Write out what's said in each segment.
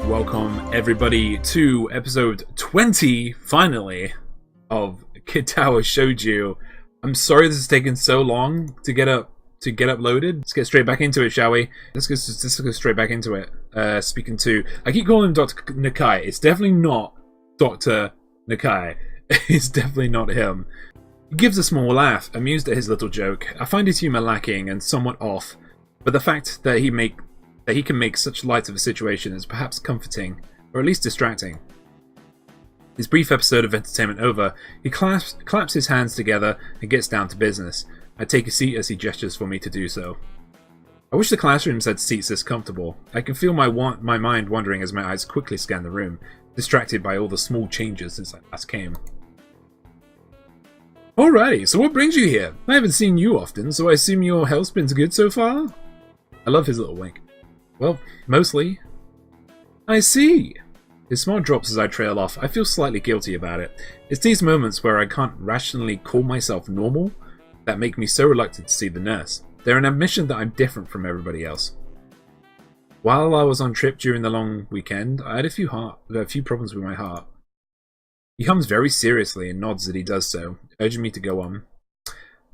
Welcome everybody to episode 20, finally, of Katawa Shoujo. I'm sorry this has taken so long to get uploaded. Let's get straight back into it, shall we? Let's go straight back into it. Speaking to, I keep calling him Dr. Nakai. It's definitely not Dr. Nakai. It's definitely not him. He gives a small laugh, amused at his little joke. I find his humor lacking and somewhat off, but the fact that he can make such light of a situation is perhaps comforting, or at least distracting. His brief episode of entertainment over, he claps his hands together and gets down to business. I take a seat as he gestures for me to do so. I wish the classrooms had seats this comfortable. I can feel my mind wandering as my eyes quickly scan the room, distracted by all the small changes since I last came. Alrighty, so what brings you here? I haven't seen you often, so I assume your health's been good so far? I love his little wink. Well, mostly. I see. His smile drops as I trail off. I feel slightly guilty about it. It's these moments where I can't rationally call myself normal that make me so reluctant to see the nurse. They're an admission that I'm different from everybody else. While I was on trip during the long weekend, I had a few problems with my heart. He hums very seriously and nods as he does so, urging me to go on.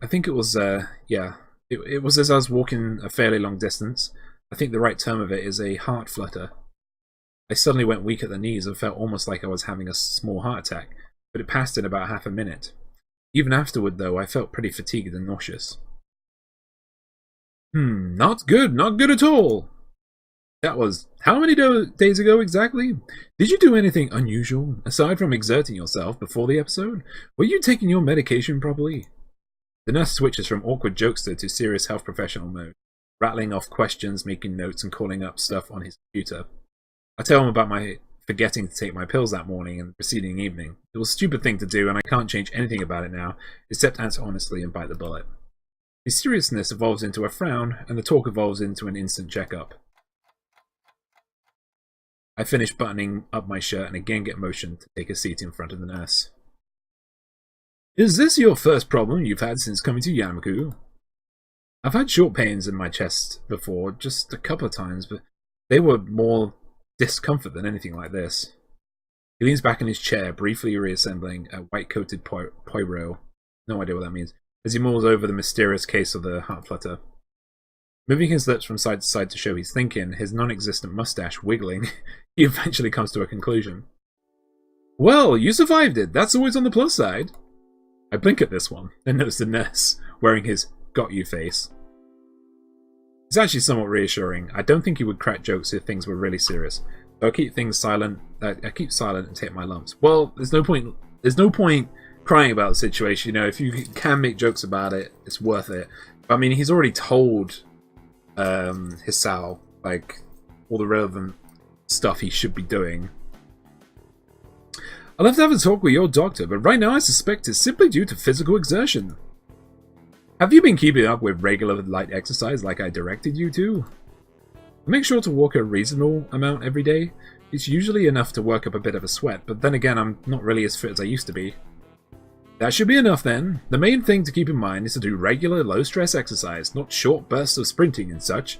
I think it was, it was as I was walking a fairly long distance. I think the right term of it is a heart flutter. I suddenly went weak at the knees and felt almost like I was having a small heart attack, but it passed in about half a minute. Even afterward, though, I felt pretty fatigued and nauseous. Not good at all! That was how many days ago exactly? Did you do anything unusual, aside from exerting yourself before the episode? Were you taking your medication properly? The nurse switches from awkward jokester to serious health professional mode, rattling off questions, making notes, and calling up stuff on his computer. I tell him about my forgetting to take my pills that morning and the preceding evening. It was a stupid thing to do, and I can't change anything about it now, except answer honestly and bite the bullet. His seriousness evolves into a frown, and the talk evolves into an instant checkup. I finish buttoning up my shirt and again get motioned to take a seat in front of the nurse. Is this your first problem you've had since coming to Yamaku? I've had short pains in my chest before, just a couple of times, but they were more discomfort than anything like this. He leans back in his chair, briefly reassembling a white-coated poiro. No idea what that means. As he mulls over the mysterious case of the heart flutter. Moving his lips from side to side to show he's thinking, his non-existent mustache wiggling, he eventually comes to a conclusion. Well, you survived it. That's always on the plus side. I blink at this one, then notice the nurse, wearing his got you face. It's actually somewhat reassuring. I don't think he would crack jokes if things were really serious. So I keep silent and take my lumps. Well, there's no point crying about the situation. You know, if you can make jokes about it, it's worth it. I mean, he's already told Hisao, like, all the relevant stuff he should be doing. I'll have to have a talk with your doctor, but right now I suspect it's simply due to physical exertion. Have you been keeping up with regular light exercise like I directed you to? Make sure to walk a reasonable amount every day. It's usually enough to work up a bit of a sweat, but then again, I'm not really as fit as I used to be. That should be enough then. The main thing to keep in mind is to do regular low-stress exercise, not short bursts of sprinting and such.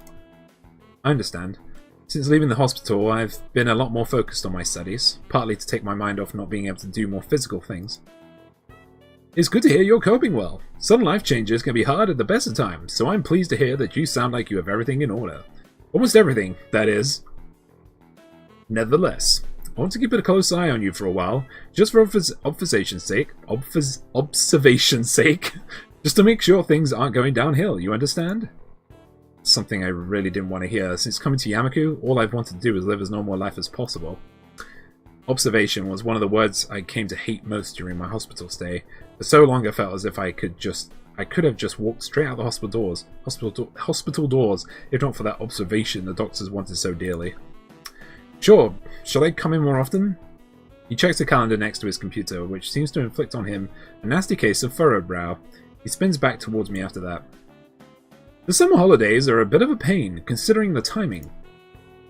I understand. Since leaving the hospital, I've been a lot more focused on my studies, partly to take my mind off not being able to do more physical things. It's good to hear you're coping well. Sudden life changes can be hard at the best of times, so I'm pleased to hear that you sound like you have everything in order. Almost everything, that is. Nevertheless, I want to keep a close eye on you for a while, just for observation's sake, just to make sure things aren't going downhill, you understand? Something I really didn't want to hear. Since coming to Yamaku, all I've wanted to do is live as normal a life as possible. Observation was one of the words I came to hate most during my hospital stay. For so long I felt as if I could have just walked straight out the hospital doors, if not for that observation the doctors wanted so dearly. Sure, shall I come in more often? He checks the calendar next to his computer, which seems to inflict on him a nasty case of furrowed brow. He spins back towards me after that. The summer holidays are a bit of a pain, considering the timing.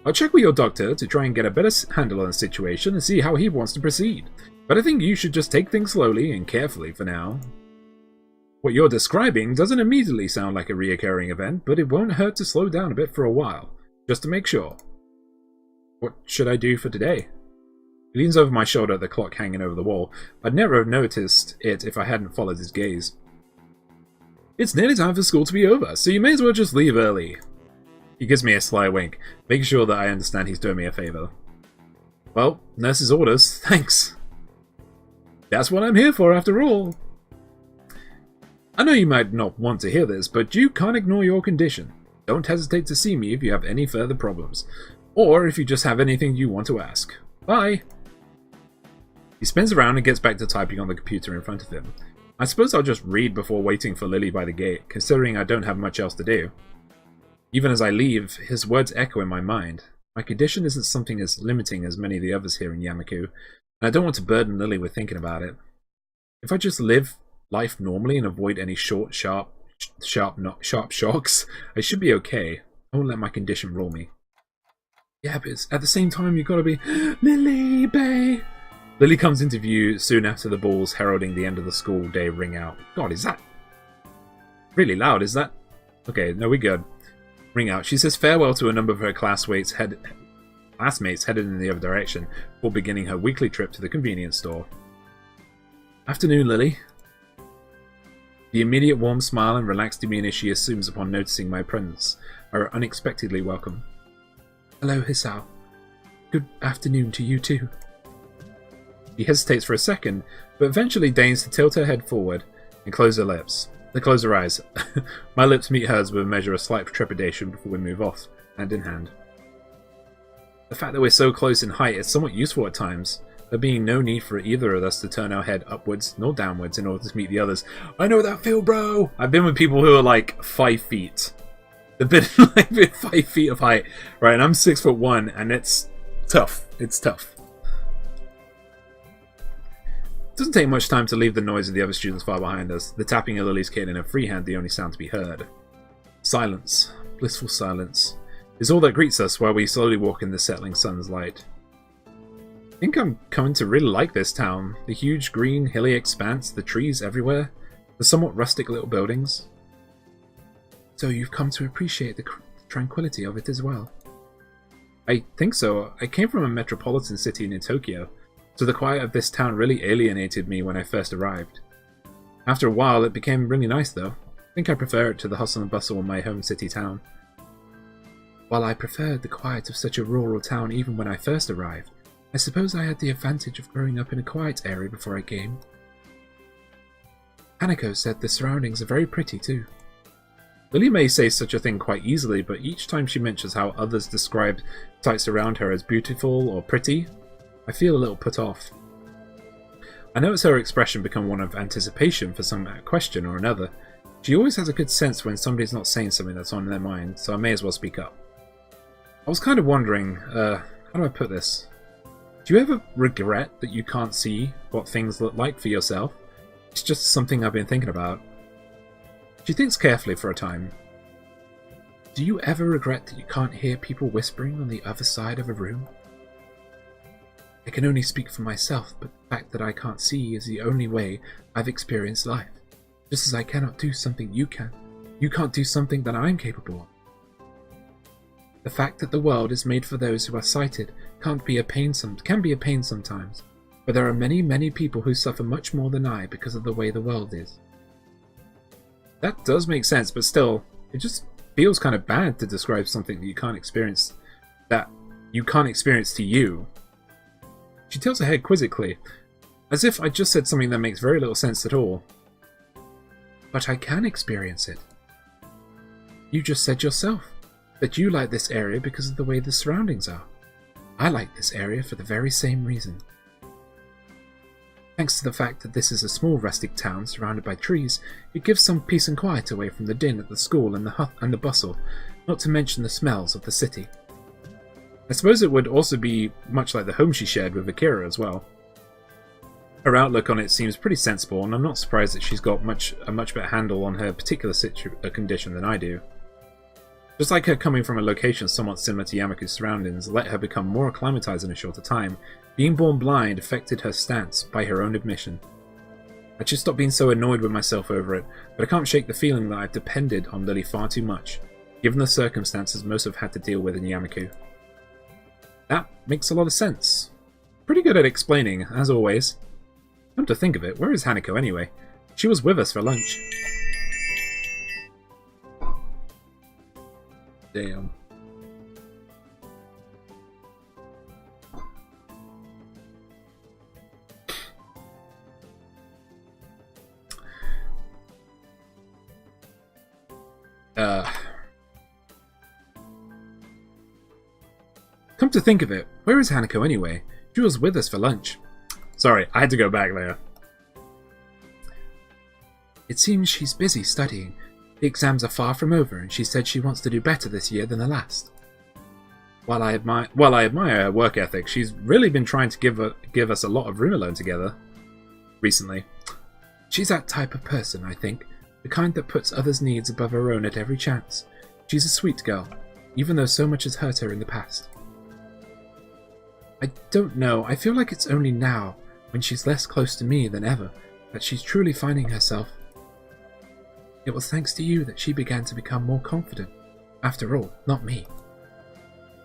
I'll check with your doctor to try and get a better handle on the situation and see how he wants to proceed, but I think you should just take things slowly and carefully for now. What you're describing doesn't immediately sound like a reoccurring event, but it won't hurt to slow down a bit for a while, just to make sure. What should I do for today? He leans over my shoulder at the clock hanging over the wall. I'd never have noticed it if I hadn't followed his gaze. It's nearly time for school to be over, so you may as well just leave early. He gives me a sly wink, making sure that I understand he's doing me a favour. Well, nurse's orders, thanks. That's what I'm here for, after all. I know you might not want to hear this, but you can't ignore your condition. Don't hesitate to see me if you have any further problems, or if you just have anything you want to ask. Bye. He spins around and gets back to typing on the computer in front of him. I suppose I'll just read before waiting for Lily by the gate, considering I don't have much else to do. Even as I leave, his words echo in my mind. My condition isn't something as limiting as many of the others here in Yamaku, and I don't want to burden Lily with thinking about it. If I just live life normally and avoid any short, sharp shocks, I should be okay. I won't let my condition rule me. Yeah, but at the same time, you've got to be Lily, bae. Lily comes into view soon after the balls heralding the end of the school day ring out. God, is that really loud? Is that? Okay, no, we're good. Ring out. She says farewell to a number of her classmates headed in the other direction before beginning her weekly trip to the convenience store. Afternoon, Lily. The immediate warm smile and relaxed demeanour she assumes upon noticing my presence are unexpectedly welcome. Hello, Hisao. Good afternoon to you too. She hesitates for a second, but eventually deigns to tilt her head forward and close her eyes. My lips meet hers with a measure of slight trepidation before we move off, hand in hand. The fact that we're so close in height is somewhat useful at times, there being no need for either of us to turn our head upwards nor downwards in order to meet the others. I know that feel, bro! I've been with people who are like 5 feet. They've been like with 5 feet of height, right? And I'm 6'1", and it's tough. It's tough. It doesn't take much time to leave the noise of the other students far behind us, the tapping of Lily's kit in her free hand the only sound to be heard. Silence, blissful silence, is all that greets us while we slowly walk in the settling sun's light. I think I'm coming to really like this town. The huge green hilly expanse, the trees everywhere, the somewhat rustic little buildings. So you've come to appreciate the tranquility of it as well. I think so. I came from a metropolitan city near Tokyo, so the quiet of this town really alienated me when I first arrived. After a while, it became really nice though. I think I prefer it to the hustle and bustle of my home city town. While I preferred the quiet of such a rural town even when I first arrived, I suppose I had the advantage of growing up in a quiet area before I came. Hanako said the surroundings are very pretty too. Lily may say such a thing quite easily, but each time she mentions how others describe sights around her as beautiful or pretty, I feel a little put off. I notice her expression become one of anticipation for some question or another. She always has a good sense when somebody's not saying something that's on their mind, so I may as well speak up. I was kind of wondering, how do I put this? Do you ever regret that you can't see what things look like for yourself? It's just something I've been thinking about. She thinks carefully for a time. Do you ever regret that you can't hear people whispering on the other side of a room? I can only speak for myself, but the fact that I can't see is the only way I've experienced life. Just as I cannot do something you can, you can't do something that I'm capable of. The fact that the world is made for those who are sighted can be a pain sometimes, but there are many, many people who suffer much more than I because of the way the world is. That does make sense, but still, it just feels kind of bad to describe something that you can't experience to you. She tilts her head quizzically, as if I just said something that makes very little sense at all. But I can experience it. You just said yourself that you like this area because of the way the surroundings are. I like this area for the very same reason. Thanks to the fact that this is a small rustic town surrounded by trees, it gives some peace and quiet away from the din at the school and the bustle, not to mention the smells of the city. I suppose it would also be much like the home she shared with Akira as well. Her outlook on it seems pretty sensible, and I'm not surprised that she's got a much better handle on her particular condition than I do. Just like her coming from a location somewhat similar to Yamaku's surroundings let her become more acclimatized in a shorter time, being born blind affected her stance by her own admission. I should stop being so annoyed with myself over it, but I can't shake the feeling that I've depended on Lily far too much, given the circumstances most have had to deal with in Yamaku. That makes a lot of sense. Pretty good at explaining, as always. Come to think of it, where is Hanako anyway? She was with us for lunch. Damn. Come to think of it, where is Hanako anyway? She was with us for lunch. Sorry, I had to go back there. It seems she's busy studying. The exams are far from over, and she said she wants to do better this year than the last. While I admire her work ethic, she's really been trying to give us a lot of room alone together recently. She's that type of person, I think, the kind that puts others' needs above her own at every chance. She's a sweet girl, even though so much has hurt her in the past. I don't know, I feel like it's only now, when she's less close to me than ever, that she's truly finding herself. It was thanks to you that she began to become more confident. After all, not me.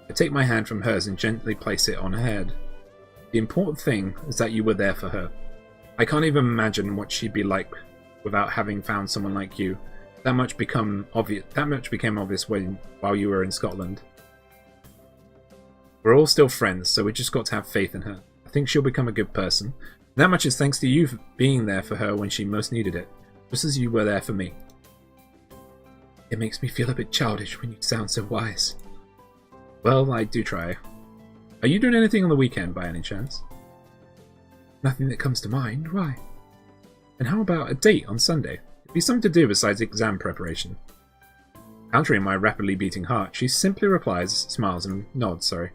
I take my hand from hers and gently place it on her head. The important thing is that you were there for her. I can't even imagine what she'd be like without having found someone like you. That much became obvious while you were in Scotland. We're all still friends, so we just got to have faith in her. I think she'll become a good person. That much is thanks to you for being there for her when she most needed it, just as you were there for me. It makes me feel a bit childish when you sound so wise. Well, I do try. Are you doing anything on the weekend by any chance? Nothing that comes to mind, why? And how about a date on Sunday? It'd be something to do besides exam preparation. Countering my rapidly beating heart, she simply replies, smiles and nods, sorry.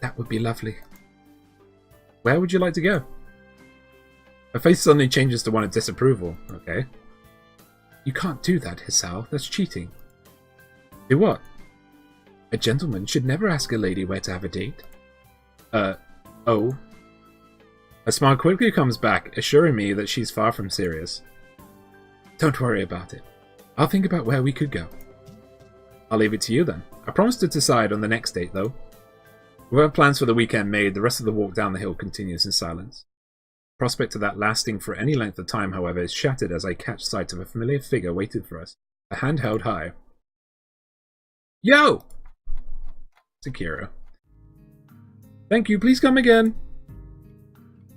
That would be lovely. Where would you like to go? Her face suddenly changes to one of disapproval. Okay. You can't do that, Hisao. That's cheating. Do what? A gentleman should never ask a lady where to have a date. Oh. A smile quickly comes back, assuring me that she's far from serious. Don't worry about it. I'll think about where we could go. I'll leave it to you then. I promise to decide on the next date, though. With our plans for the weekend made, the rest of the walk down the hill continues in silence. The prospect of that lasting for any length of time, however, is shattered as I catch sight of a familiar figure waiting for us, a hand held high. Yo! Sakura. Thank you, please come again.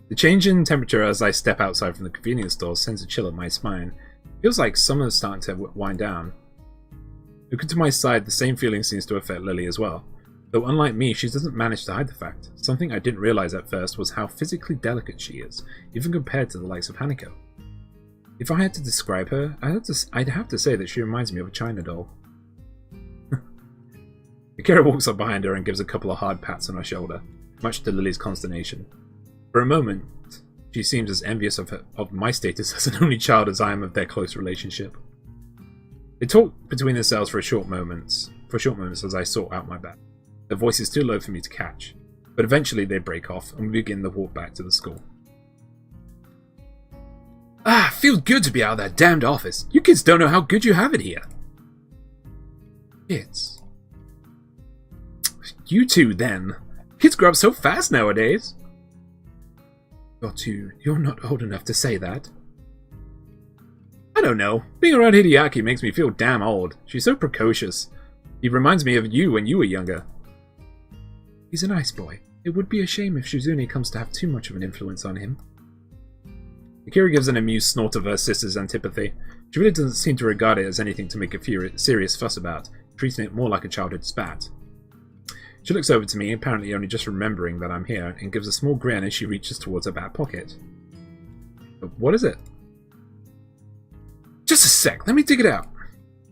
The change in temperature as I step outside from the convenience store sends a chill up my spine. Feels like summer's starting to wind down. Looking to my side, the same feeling seems to affect Lily as well. Though unlike me, she doesn't manage to hide the fact. Something I didn't realize at first was how physically delicate she is, even compared to the likes of Hanako. If I had to describe her, I'd have to say that she reminds me of a China doll. Akira walks up behind her and gives a couple of hard pats on her shoulder, much to Lily's consternation. For a moment, she seems as envious of my status as an only child as I am of their close relationship. They talk between themselves for short moments as I sort out my bag. Their voice is too low for me to catch, but eventually they break off and we begin the walk back to the school. Ah, feels good to be out of that damned office. You kids don't know how good you have it here. Kids. You two, then. Kids grow up so fast nowadays. You're not old enough to say that. I don't know. Being around Hideaki makes me feel damn old. She's so precocious. He reminds me of you when you were younger. He's a nice boy. It would be a shame if Shizune comes to have too much of an influence on him. Akira gives an amused snort of her sister's antipathy. She really doesn't seem to regard it as anything to make a serious fuss about, treating it more like a childhood spat. She looks over to me, apparently only just remembering that I'm here, and gives a small grin as she reaches towards her back pocket. But what is it? Just a sec, let me dig it out.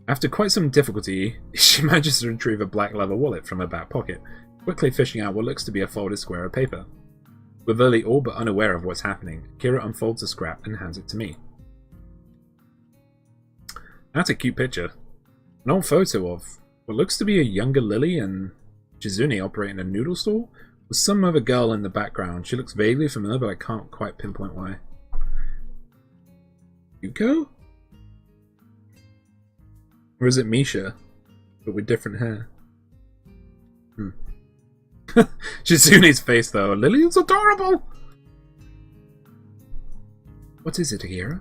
After quite some difficulty, she manages to retrieve a black leather wallet from her back pocket, quickly fishing out what looks to be a folded square of paper. With Lily all but unaware of what's happening, Kira unfolds the scrap and hands it to me. That's a cute picture. An old photo of what looks to be a younger Lily and Shizune operating a noodle stall, with some other girl in the background. She looks vaguely familiar, but I can't quite pinpoint why. Yuko? Or is it Misha, but with different hair? Shizune's face, though. Lily is adorable! What is it, Akira?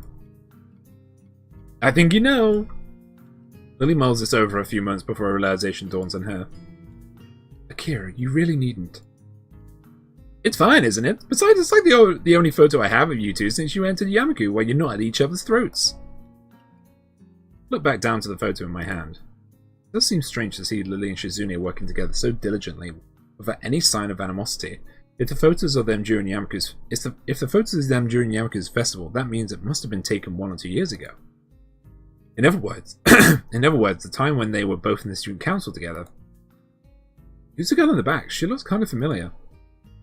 I think you know. Lily mulls this over a few months before a realization dawns on her. Akira, you really needn't. It's fine, isn't it? Besides, it's like the only photo I have of you two since you entered Yamaku, where you're not at each other's throats. Look back down to the photo in my hand. It does seem strange to see Lily and Shizune working together so diligently, without any sign of animosity. If the photos of them during Yamaku's festival, that means it must have been taken 1 or 2 years ago. In other words, the time when they were both in the student council together. Who's the girl in the back? She looks kind of familiar.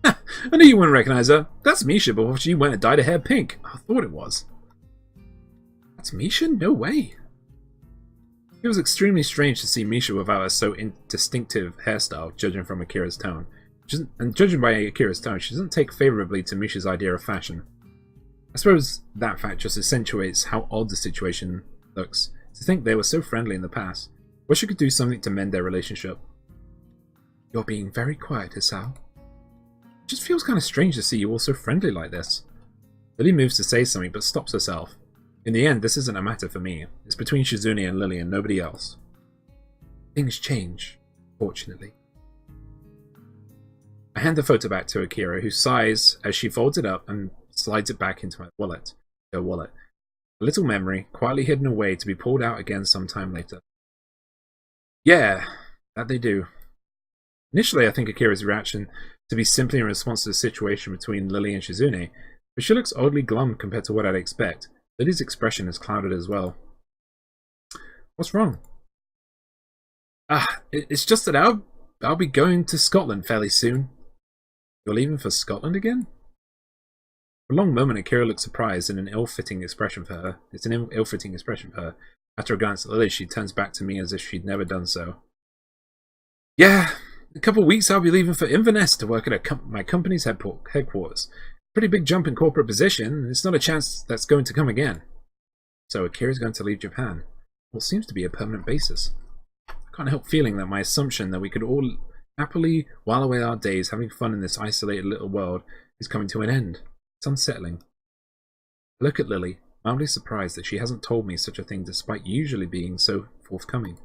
I knew you wouldn't recognize her. That's Misha before she went and dyed her hair pink. I thought it was. That's Misha? No way. It was extremely strange to see Misha without a so distinctive hairstyle, judging from Akira's tone. And judging by Akira's tone, she doesn't take favourably to Misha's idea of fashion. I suppose that fact just accentuates how odd the situation looks. To think they were so friendly in the past. Wish I could do something to mend their relationship. You're being very quiet, Hisao. It just feels kind of strange to see you all so friendly like this. Lily moves to say something but stops herself. In the end, this isn't a matter for me. It's between Shizune and Lily and nobody else. Things change, fortunately. I hand the photo back to Akira, who sighs as she folds it up and slides it back into her wallet. A little memory, quietly hidden away to be pulled out again sometime later. Yeah, that they do. Initially, I think Akira's reaction to be simply in response to the situation between Lily and Shizune, but she looks oddly glum compared to what I'd expect. Lily's expression is clouded as well. What's wrong? It's just that I'll be going to Scotland fairly soon. You're leaving for Scotland again? For a long moment, Akira looks surprised and an ill-fitting expression for her. It's an ill-fitting expression for her. After a glance at Lily, she turns back to me as if she'd never done so. Yeah, in a couple of weeks I'll be leaving for Inverness to work at my company's headquarters. Pretty big jump in corporate position. It's not a chance that's going to come again. So Akira's going to leave Japan. What seems to be a permanent basis. I can't help feeling that my assumption that we could all happily while away our days having fun in this isolated little world is coming to an end. It's unsettling. I look at Lily, mildly surprised that she hasn't told me such a thing despite usually being so forthcoming.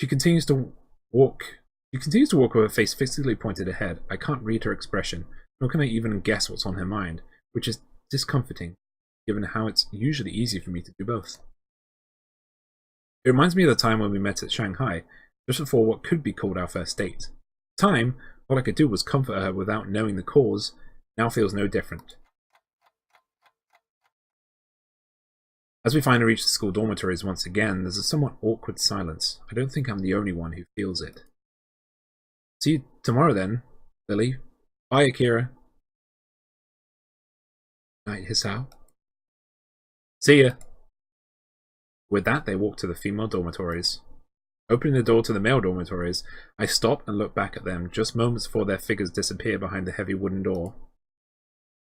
She continues to walk with her face fixedly pointed ahead. I can't read her expression, nor can I even guess what's on her mind, which is discomforting, given how it's usually easy for me to do both. It reminds me of the time when we met at Shanghai, just before what could be called our first date. At the time, all I could do was comfort her without knowing the cause. Now feels no different. As we finally reach the school dormitories once again, there's a somewhat awkward silence. I don't think I'm the only one who feels it. See you tomorrow then, Lily. Bye, Akira. Night, Hisao. See ya. With that, they walk to the female dormitories. Opening the door to the male dormitories, I stop and look back at them, just moments before their figures disappear behind the heavy wooden door.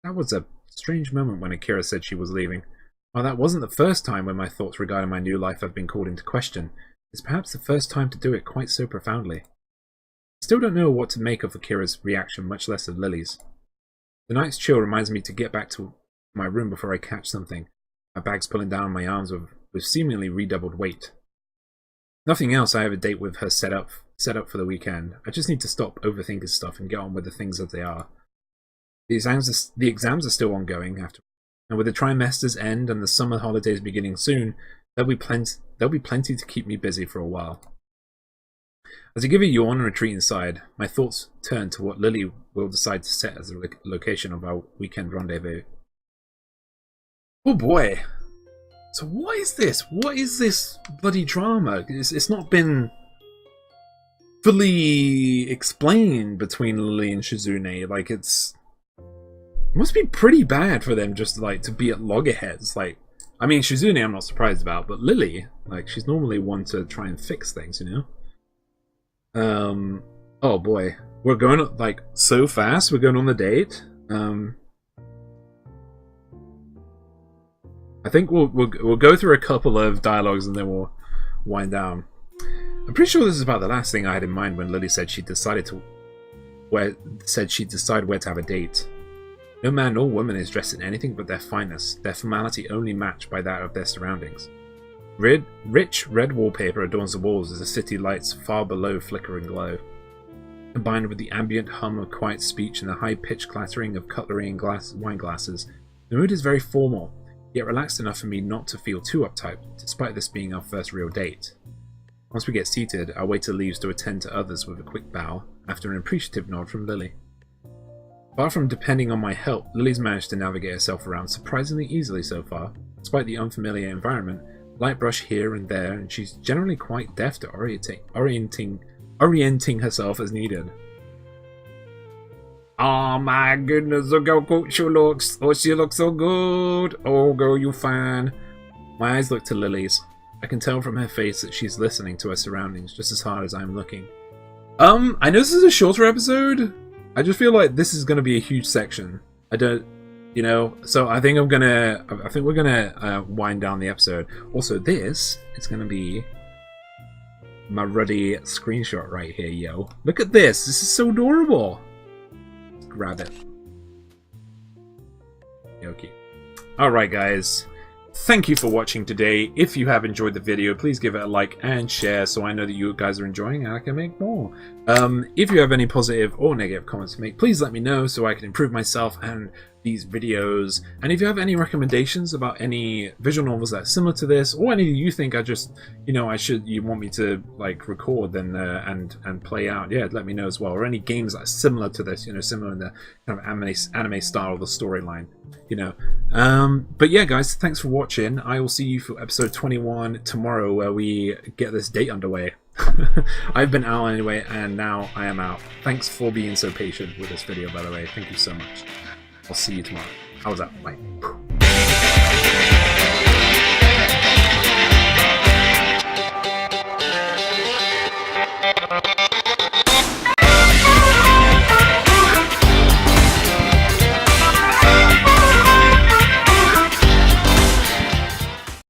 That was a strange moment when Akira said she was leaving. While that wasn't the first time when my thoughts regarding my new life have been called into question, it's perhaps the first time to do it quite so profoundly. I still don't know what to make of Akira's reaction, much less of Lily's. The night's chill reminds me to get back to my room before I catch something, my bags pulling down on my arms with seemingly redoubled weight. Nothing else I have a date with her set up for the weekend. I just need to stop overthinking stuff and get on with the things as they are. The exams are still ongoing after, and with the trimester's end and the summer holidays beginning soon, there'll be plenty to keep me busy for a while. As I give a yawn and retreat inside, my thoughts turn to what Lily will decide to set as the location of our weekend rendezvous. Oh boy! So what is this? What is this bloody drama? It's not been fully explained between Lily and Shizune. Like, it must be pretty bad for them just like to be at loggerheads. Like, I mean, Shizune I'm not surprised about, but Lily, like, she's normally one to try and fix things, you know? Oh boy, we're going like so fast. We're going on the date. I think we'll go through a couple of dialogues and then we'll wind down. I'm pretty sure this is about the last thing I had in mind when Lily said she decided to where said she'd decide where to have a date. No man or woman is dressed in anything but their fineness, their formality only matched by that of their surroundings. Rich red wallpaper adorns the walls as the city lights far below flicker and glow. Combined with the ambient hum of quiet speech and the high-pitched clattering of cutlery and wine glasses, the mood is very formal, yet relaxed enough for me not to feel too uptight, despite this being our first real date. Once we get seated, our waiter leaves to attend to others with a quick bow, after an appreciative nod from Lily. Far from depending on my help, Lily's managed to navigate herself around surprisingly easily so far. Despite the unfamiliar environment, light brush here and there, and she's generally quite deft at orienting herself as needed. Oh my goodness, look how good she looks. Oh, she looks so good. Oh, girl, you fine. My eyes look to Lily's. I can tell from her face that she's listening to her surroundings just as hard as I'm looking. I know this is a shorter episode. I just feel like this is going to be a huge section. I don't, you know, so I think we're gonna wind down the episode. Also, this is going to be my ruddy screenshot right here, yo. Look at this. This is so adorable. Let's grab it. Okay. Alright, guys. Thank you for watching today. If you have enjoyed the video, please give it a like and share so I know that you guys are enjoying and I can make more. If you have any positive or negative comments to make, please let me know so I can improve myself and these videos. And if you have any recommendations about any visual novels that are similar to this, or any you think I just, you know, you want me to like record then and play out, yeah, let me know as well. Or any games that are similar to this, you know, similar in the kind of anime style of the storyline, you know. But yeah, guys, thanks for watching. I will see you for episode 21 tomorrow, where we get this date underway. I've been Al anyway, and now I am out. Thanks for being so patient with this video, by the way. Thank you so much. I'll see you tomorrow. How was that? Bye.